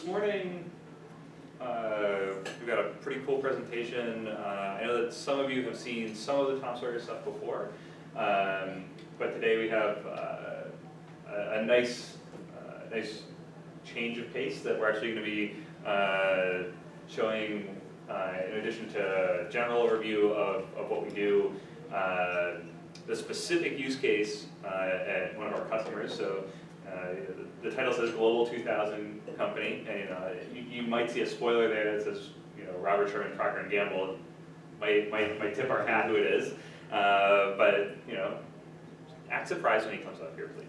this morning we've got a pretty cool presentation. I know that some of you have seen some of the Tom Sawyer stuff before, but today we have a nice change of pace that we're actually going to be showing, in addition to a general overview of what we do, the specific use case at one of our customers. So the title says Global 2000 Company, and you might see a spoiler there that says Robert Sherman, Procter & Gamble. Might tip our hat who it is, but act surprised when he comes up here, please.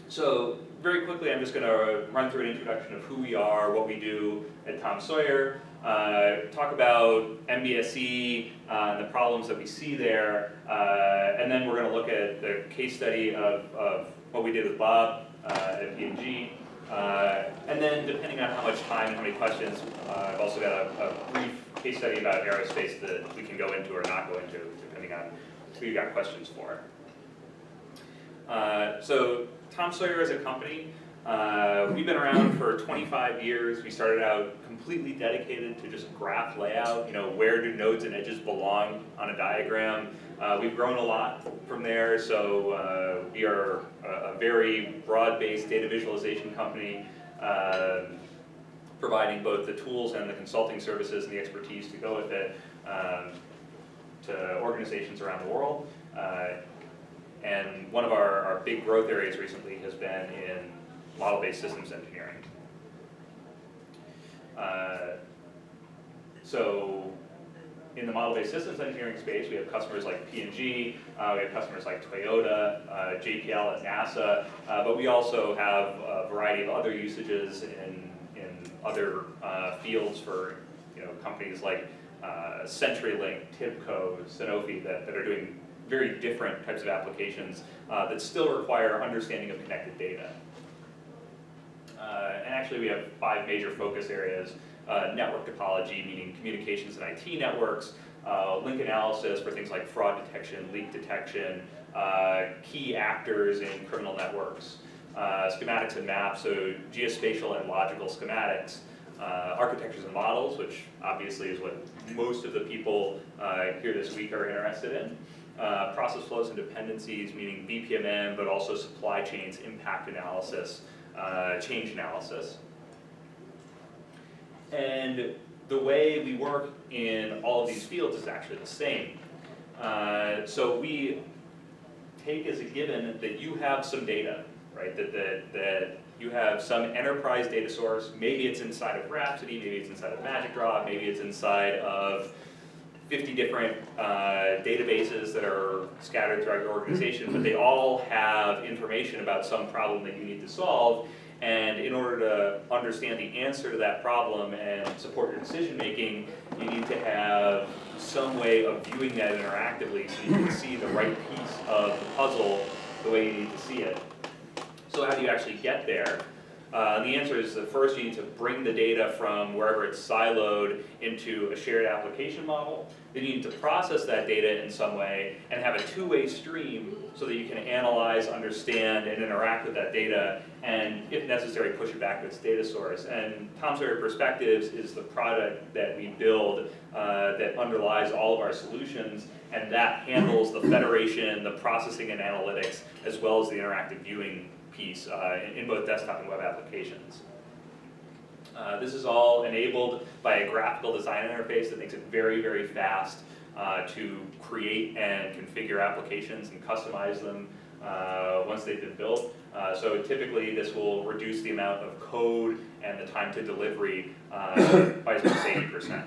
So very quickly, I'm just going to run through an introduction of who we are, what we do at Tom Sawyer, talk about MBSE and the problems that we see there, and then we're going to look at the case study of what we did with Bob at P&G, and then depending on how much time and how many questions, I've also got a brief case study about aerospace that we can go into or not go into, depending on who you got questions for. So Tom Sawyer as a company, we've been around for 25 years. We started out completely dedicated to just graph layout, where do nodes and edges belong on a diagram. We've grown a lot from there, so we are a very broad-based data visualization company, providing both the tools and the consulting services and the expertise to go with it to organizations around the world. And one of our big growth areas recently has been in model-based systems engineering. So in the model-based systems engineering space, we have customers like P&G, we have customers like Toyota, JPL at NASA, but we also have a variety of other usages in other fields for companies like CenturyLink, TIBCO, Sanofi that are doing very different types of applications that still require understanding of connected data. And actually we have 5 major focus areas. Network topology, meaning communications and IT networks, link analysis for things like fraud detection, leak detection, key actors in criminal networks, schematics and maps, so geospatial and logical schematics, architectures and models, which obviously is what most of the people here this week are interested in, process flows and dependencies, meaning BPMN, but also supply chains, impact analysis, change analysis. And the way we work in all of these fields is actually the same. So we take as a given that you have some data, right? That you have some enterprise data source. Maybe it's inside of Rhapsody, maybe it's inside of Magic Draw, maybe it's inside of 50 different databases that are scattered throughout your organization, but they all have information about some problem that you need to solve. And in order to understand the answer to that problem and support your decision making, you need to have some way of viewing that interactively so you can see the right piece of the puzzle the way you need to see it. So how do you actually get there? The answer is that first you need to bring the data from wherever it's siloed into a shared application model. Then you need to process that data in some way and have a two-way stream so that you can analyze, understand, and interact with that data, and if necessary, push it back to its data source. And Tom Sawyer Perspectives is the product that we build that underlies all of our solutions, and that handles the federation, the processing and analytics, as well as the interactive viewing piece in both desktop and web applications. This is all enabled by a graphical design interface that makes it very, very fast to create and configure applications and customize them once they've been built. So typically this will reduce the amount of code and the time to delivery by as much as 80%.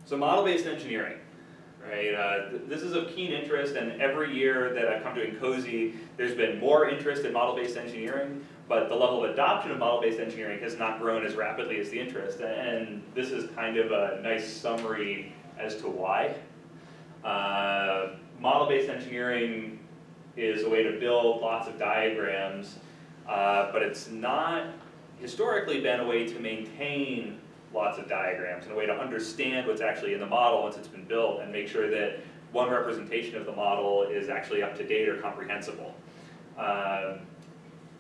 So model-based engineering. Right, this is of keen interest, and every year that I've come to INCOSE, there's been more interest in model-based engineering, but the level of adoption of model-based engineering has not grown as rapidly as the interest, and this is kind of a nice summary as to why. Model-based engineering is a way to build lots of diagrams, but it's not historically been a way to maintain lots of diagrams and a way to understand what's actually in the model once it's been built and make sure that one representation of the model is actually up to date or comprehensible.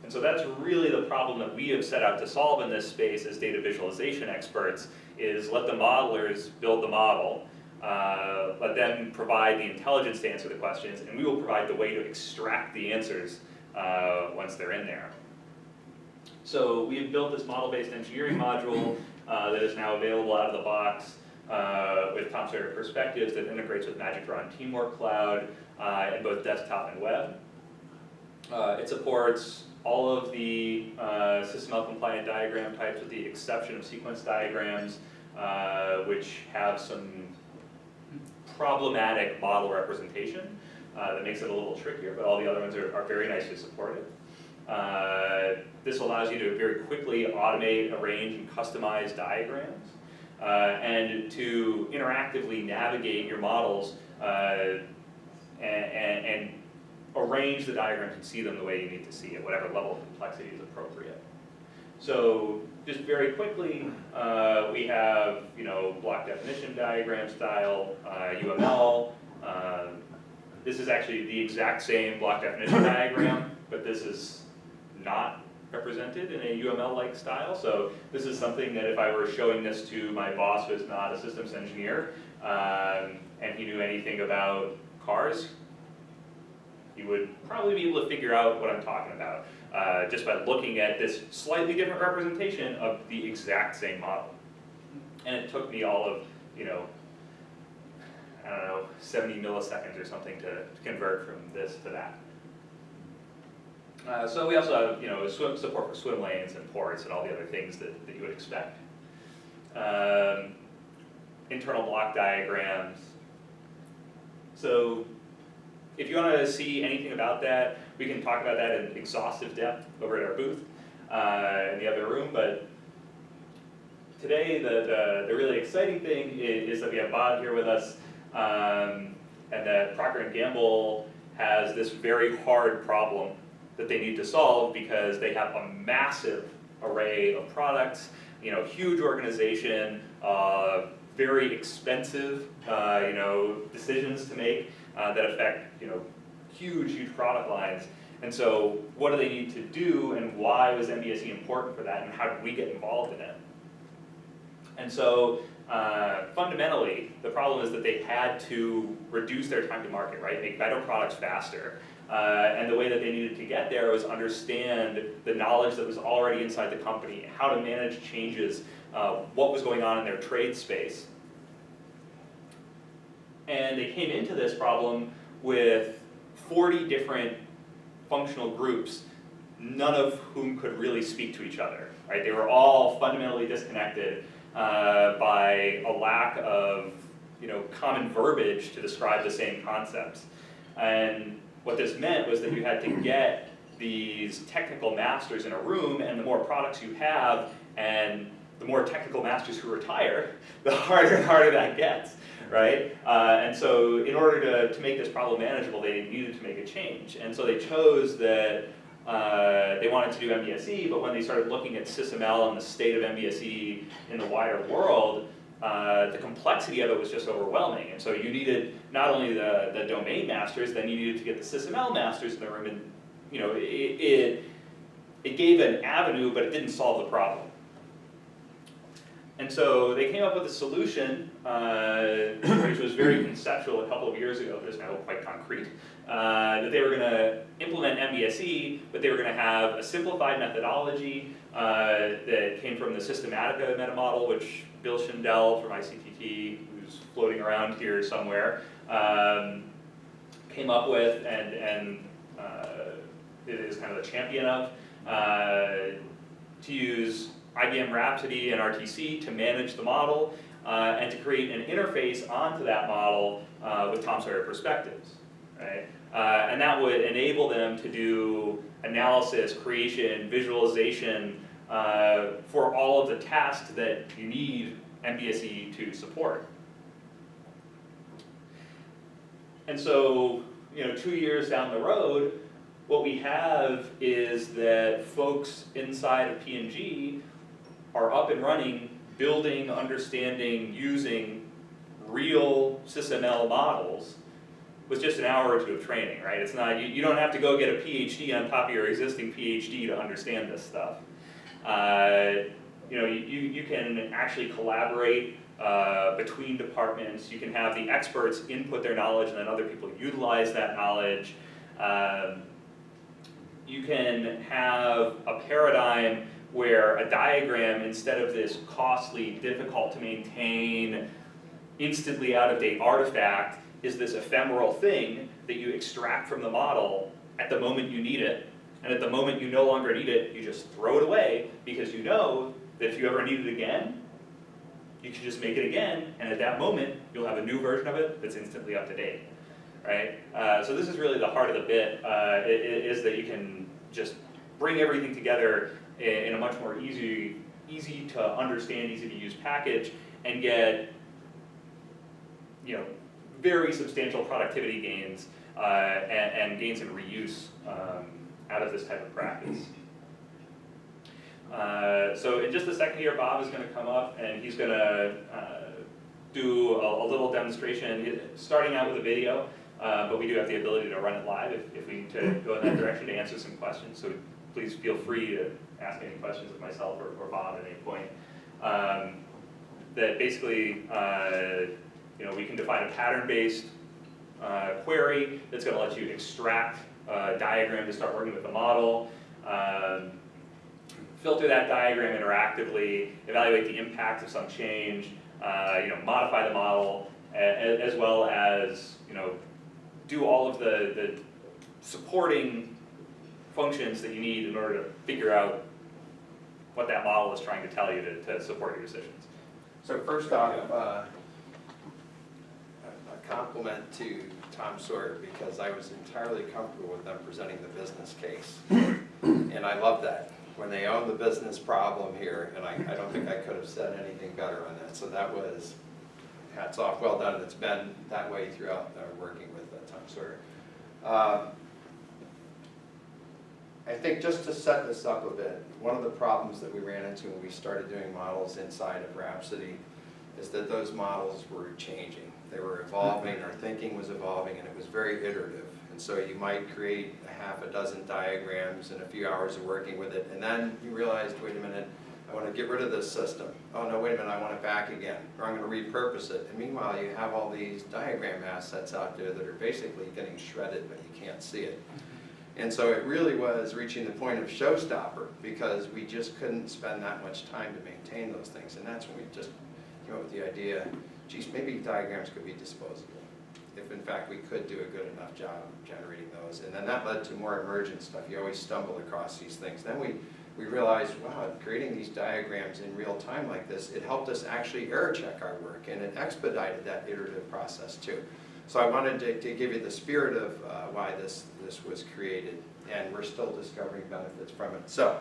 And so that's really the problem that we have set out to solve in this space as data visualization experts, is let the modelers build the model, let them provide the intelligence to answer the questions, and we will provide the way to extract the answers once they're in there. So we have built this model-based engineering module that is now available out of the box with Tom Sawyer Perspectives that integrates with Magic Draw and Teamwork Cloud in both desktop and web. It supports all of the SysML compliant diagram types with the exception of sequence diagrams, which have some problematic model representation that makes it a little trickier, but all the other ones are very nicely supported. This allows you to very quickly automate, arrange, and customize diagrams, and to interactively navigate your models and arrange the diagrams and see them the way you need to see it, whatever level of complexity is appropriate. So just very quickly, we have block definition diagram style, UML. This is actually the exact same block definition diagram, but this is not represented in a UML-like style. So this is something that if I were showing this to my boss who is not a systems engineer, and he knew anything about cars, he would probably be able to figure out what I'm talking about just by looking at this slightly different representation of the exact same model. And it took me all of, I don't know, 70 milliseconds or something to convert from this to that. So we also have, support for swim lanes and ports and all the other things that you would expect. Internal block diagrams. So if you want to see anything about that, we can talk about that in exhaustive depth over at our booth in the other room. But today, the really exciting thing is that we have Bob here with us, and that Procter & Gamble has this very hard problem that they need to solve because they have a massive array of products, huge organization, very expensive, decisions to make that affect, huge product lines. And so what do they need to do, and why was MBSE important for that, and how did we get involved in it? And so fundamentally, the problem is that they had to reduce their time to market, right? Make better products faster. And the way that they needed to get there was understand the knowledge that was already inside the company, how to manage changes, what was going on in their trade space. And they came into this problem with 40 different functional groups, none of whom could really speak to each other, right? They were all fundamentally disconnected by a lack of common verbiage to describe the same concepts. And what this meant was that you had to get these technical masters in a room, and the more products you have, and the more technical masters who retire, the harder and harder that gets, right? And so in order to make this problem manageable, they needed to make a change. And so they chose that they wanted to do MBSE, but when they started looking at SysML and the state of MBSE in the wider world, the complexity of it was just overwhelming. And so you needed not only the domain masters, then you needed to get the SysML masters in the room, and it gave an avenue, but it didn't solve the problem. And so they came up with a solution, which was very conceptual a couple of years ago, but is now quite concrete, that they were going to implement MBSE, but they were going to have a simplified methodology that came from the Systematica meta model, which Bill Schindel from ICTT, who's floating around here somewhere, came up with and is kind of the champion of, to use IBM Rhapsody and RTC to manage the model and to create an interface onto that model with Tom Sawyer Perspectives, right? And that would enable them to do analysis, creation, visualization for all of the tasks that you need MBSE to support. And so, 2 years down the road, what we have is that folks inside of P&G are up and running, building, understanding, using real SysML models with just an hour or two of training, right? It's not, you don't have to go get a PhD on top of your existing PhD to understand this stuff. You know, you can actually collaborate between departments. You can have the experts input their knowledge and then other people utilize that knowledge. You can have a paradigm where a diagram, instead of this costly, difficult to maintain, instantly out-of-date artifact, is this ephemeral thing that you extract from the model at the moment you need it, and at the moment you no longer need it, you just throw it away, because you know that if you ever need it again, you can just make it again, and at that moment, you'll have a new version of it that's instantly up to date, right? So this is really the heart of the bit, is that you can just bring everything together in a much more easy to understand, easy to use package, and get, you know, very substantial productivity gains and gains in reuse out of this type of practice. So in just a second here, Bob is going to come up and he's going to do a little demonstration, starting out with a video, but we do have the ability to run it live if we need to go in that direction to answer some questions. So please feel free to ask any questions of myself or Bob at any point. That basically, you know, we can define a pattern-based query that's going to let you extract a diagram to start working with the model, filter that diagram interactively, evaluate the impact of some change, you know, modify the model, as well as, you know, do all of the supporting functions that you need in order to figure out what that model is trying to tell you to support your decisions. So first off, a compliment to Tom Sawyer, because I was entirely comfortable with them presenting the business case. And I love that. When they own the business problem here, and I don't think I could have said anything better on that. So that was, hats off, well done. It's been that way throughout working with Tom Sawyer. I think just to set this up a bit, one of the problems that we ran into when we started doing models inside of Rhapsody is that those models were changing. They were evolving, our thinking was evolving, and it was very iterative. And so you might create a half a dozen diagrams in a few hours of working with it, and then you realized, wait a minute, I want to get rid of this system. Oh no, wait a minute, I want it back again, or I'm going to repurpose it. And meanwhile, you have all these diagram assets out there that are basically getting shredded, but you can't see it. And so it really was reaching the point of showstopper, because we just couldn't spend that much time to maintain those things. And that's when we just came up with the idea, geez, maybe diagrams could be disposable, if in fact we could do a good enough job of generating those. And then that led to more emergent stuff. You always stumble across these things. Then we realized, wow, creating these diagrams in real time like this, it helped us actually error check our work, and it expedited that iterative process too. So I wanted to give you the spirit of why this was created, and we're still discovering benefits from it. So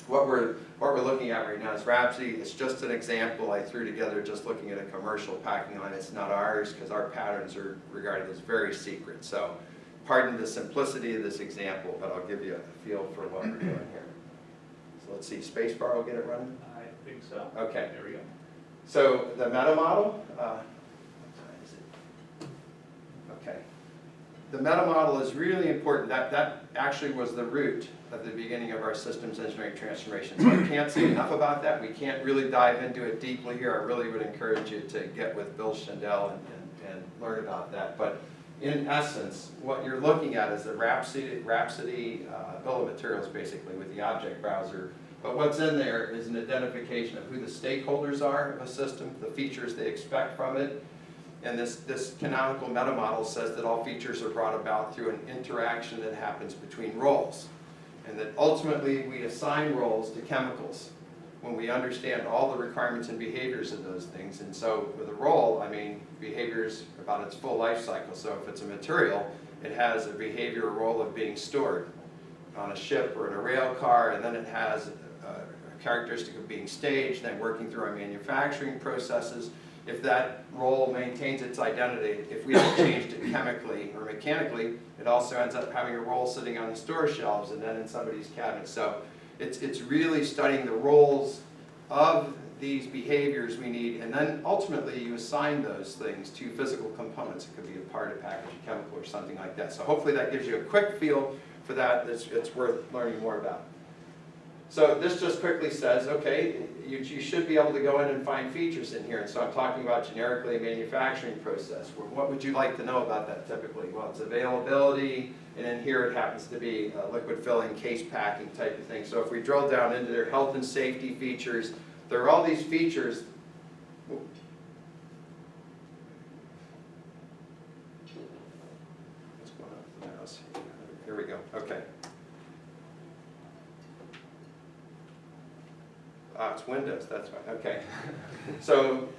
what we're looking at right now is Rhapsody. It's just an example I threw together just looking at a commercial packing line. It's not ours, because our patterns are regarded as very secret. So pardon the simplicity of this example, but I'll give you a feel for what we're doing here. So let's see, spacebar will get it running? I think so. Okay. There we go. So the meta model, okay. The meta model is really important. That actually was the root of the beginning of our systems engineering transformation. So I can't say enough about that. We can't really dive into it deeply here. I really would encourage you to get with Bill Schindel and learn about that. But in essence, what you're looking at is the Rhapsody bill of materials, basically, with the object browser. But what's in there is an identification of who the stakeholders are of a system, the features they expect from it. And this canonical meta model says that all features are brought about through an interaction that happens between roles. And that ultimately we assign roles to chemicals when we understand all the requirements and behaviors of those things. And so with a role, I mean behaviors about its full life cycle. So if it's a material, it has a behavior or role of being stored on a ship or in a rail car, and then it has a characteristic of being staged, then working through our manufacturing processes. If that role maintains its identity, if we haven't changed it chemically or mechanically, it also ends up having a role sitting on the store shelves and then in somebody's cabinet. So it's really studying the roles of these behaviors we need, and then ultimately you assign those things to physical components. It could be a part, a package, a chemical, or something like that. So hopefully that gives you a quick feel for that. It's worth learning more about. So this just quickly says, okay, you should be able to go in and find features in here. And so I'm talking about generically a manufacturing process. Well, what would you like to know about that typically? Well, it's availability, and in here it happens to be liquid filling, case packing type of thing. So if we drill down into their health and safety features, there are all these features. What's going on with the mouse? Here we go. Okay. Ah, it's Windows, that's right, okay. So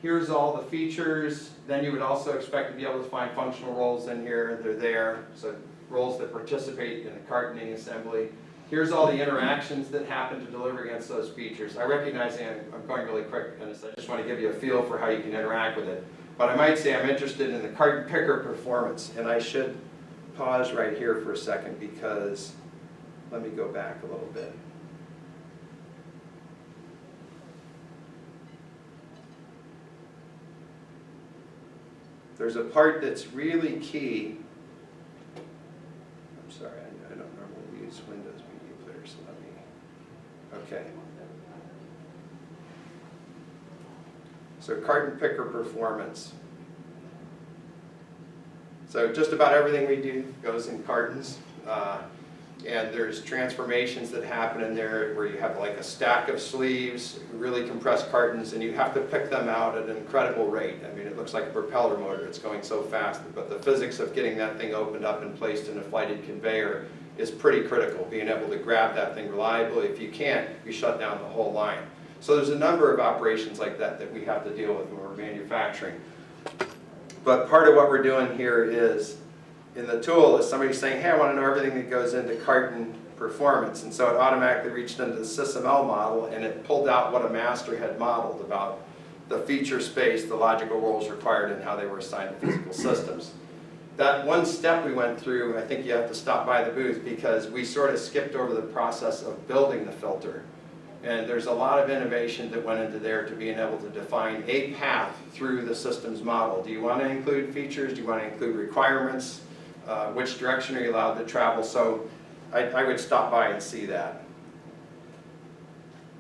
here's all the features. Then you would also expect to be able to find functional roles in here. They're there, so roles that participate in the cartoning assembly. Here's all the interactions that happen to deliver against those features. I recognize I'm going really quick in this. I just want to give you a feel for how you can interact with it. But I might say I'm interested in the carton picker performance, and I should pause right here for a second because, let me go back a little bit. There's a part that's really key. I'm sorry, I don't normally use Windows Media Player, so let me, okay. So carton picker performance. So just about everything we do goes in cartons. And there's transformations that happen in there where you have like a stack of sleeves, really compressed cartons, and you have to pick them out at an incredible rate. I mean, it looks like a propeller motor, it's going so fast, but the physics of getting that thing opened up and placed in a flighted conveyor is pretty critical, being able to grab that thing reliably. If you can't, you shut down the whole line. So there's a number of operations like that that we have to deal with when we're manufacturing. But part of what we're doing here is, in the tool, is somebody saying, hey, I want to know everything that goes into carton performance. And so it automatically reached into the SysML model, and it pulled out what a master had modeled about the feature space, the logical roles required, and how they were assigned to physical systems. That one step we went through, I think you have to stop by the booth because we sort of skipped over the process of building the filter. And there's a lot of innovation that went into there to being able to define a path through the systems model. Do you want to include features? Do you want to include requirements? Which direction are you allowed to travel? So I would stop by and see that.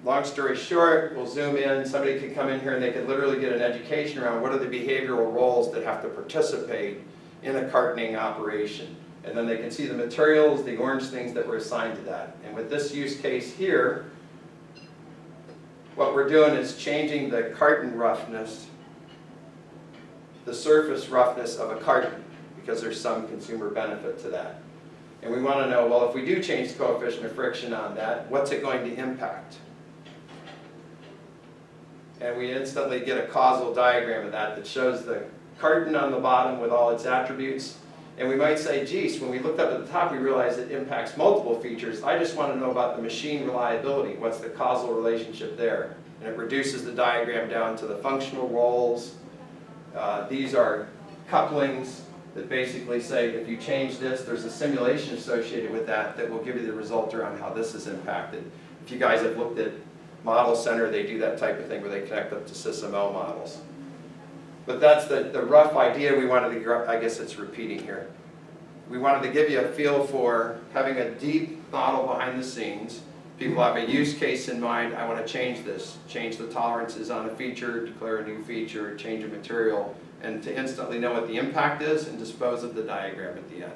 Long story short, we'll zoom in. Somebody could come in here and they could literally get an education around what are the behavioral roles that have to participate in a cartoning operation. And then they can see the materials, the orange things that were assigned to that. And with this use case here, what we're doing is changing the carton roughness, the surface roughness of a carton, because there's some consumer benefit to that. And we want to know, well, if we do change the coefficient of friction on that, what's it going to impact? And we instantly get a causal diagram of that shows the carton on the bottom with all its attributes. And we might say, geez, when we looked up at the top, we realized it impacts multiple features. I just want to know about the machine reliability. What's the causal relationship there? And it reduces the diagram down to the functional roles. These are couplings that basically say if you change this, there's a simulation associated with that that will give you the result around how this is impacted. If you guys have looked at Model Center, they do that type of thing where they connect up to SysML models. But that's the rough idea we wanted to, I guess it's repeating here. We wanted to give you a feel for having a deep model behind the scenes. People have a use case in mind. I want to change this, change the tolerances on a feature, declare a new feature, change a material, and to instantly know what the impact is and dispose of the diagram at the end.